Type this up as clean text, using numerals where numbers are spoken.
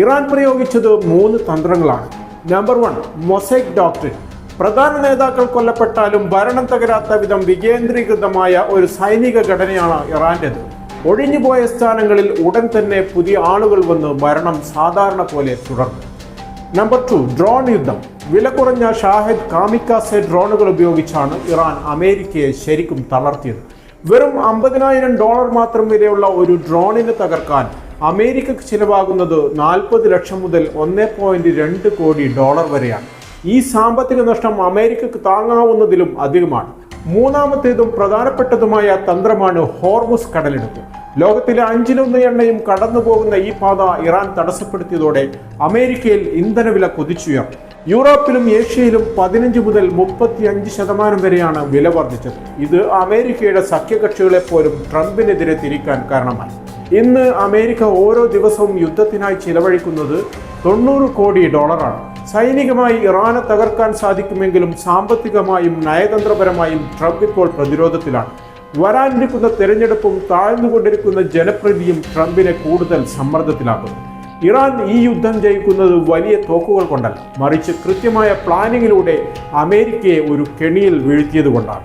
Iran പ്രയോഗിച്ചത് 3 തന്ത്രങ്ങളാണ്. Number 1, mosaic doctrine. പ്രധാന നേതാക്കൾ കൊല്ലപ്പെട്ടാലും ഭരണം തകരാത്ത വിധം വികേന്ദ്രീകൃതമായ ഒരു സൈനിക ഘടനയാണ് ഇറാന്റേത്. ഒഴിഞ്ഞുപോയ സ്ഥാനങ്ങളിൽ ഉടൻ തന്നെ പുതിയ ആളുകൾ വന്ന് ഭരണം സാധാരണ പോലെ തുടർന്നു. നമ്പർ 2, ഡ്രോൺ യുദ്ധം. വില കുറഞ്ഞ ഷാഹിദ് കാമിക്കാസെ ഡ്രോണുകൾ ഉപയോഗിച്ചാണ് ഇറാൻ അമേരിക്കയെ ശരിക്കും തളർത്തിയത്. വെറും $50,000 മാത്രം വിലയുള്ള ഒരു ഡ്രോണിന് തകർക്കാൻ അമേരിക്കക്ക് ചിലവാകുന്നത് 40 ലക്ഷം മുതൽ $1.2 കോടി വരെയാണ്. ഈ സാമ്പത്തിക നഷ്ടം അമേരിക്കക്ക് താങ്ങാവുന്നതിലും അധികമാണ്. മൂന്നാമത്തേതും പ്രധാനപ്പെട്ടതുമായ തന്ത്രമാണ് ഹോർമുസ് കടലിടുക്ക്. ലോകത്തിലെ 1/5 എണ്ണയും കടന്നു പോകുന്ന ഈ പാത ഇറാൻ തടസ്സപ്പെടുത്തിയതോടെ അമേരിക്കയിൽ ഇന്ധനവില കുതിച്ചുയർന്നു. യൂറോപ്പിലും ഏഷ്യയിലും 15 മുതൽ 35% വരെയാണ് വില വർദ്ധിച്ചത്. ഇത് അമേരിക്കയുടെ സഖ്യകക്ഷികളെ പോലും ട്രംപിനെതിരെ തിരിക്കാൻ കാരണമായി. ഇന്ന് അമേരിക്ക ഓരോ ദിവസവും യുദ്ധത്തിനായി ചിലവഴിക്കുന്നത് $90 കോടി. സൈനികമായി ഇറാനെ തകർക്കാൻ സാധിക്കുമെങ്കിലും സാമ്പത്തികമായും നയതന്ത്രപരമായും ട്രംപ് ഇപ്പോൾ പ്രതിരോധത്തിലാണ്. വരാനിരിക്കുന്ന തെരഞ്ഞെടുപ്പും താഴ്ന്നുകൊണ്ടിരിക്കുന്ന ജനപ്രീതിയും ട്രംപിനെ കൂടുതൽ സമ്മർദ്ദത്തിലാക്കുന്നു. ഇറാൻ ഈ യുദ്ധം ജയിക്കുന്നത് വലിയ തോക്കുകൾ കൊണ്ടല്ല, മറിച്ച് കൃത്യമായ പ്ലാനിങ്ങിലൂടെ അമേരിക്കയെ ഒരു കെണിയിൽ വീഴ്ത്തിയതുകൊണ്ടാണ്.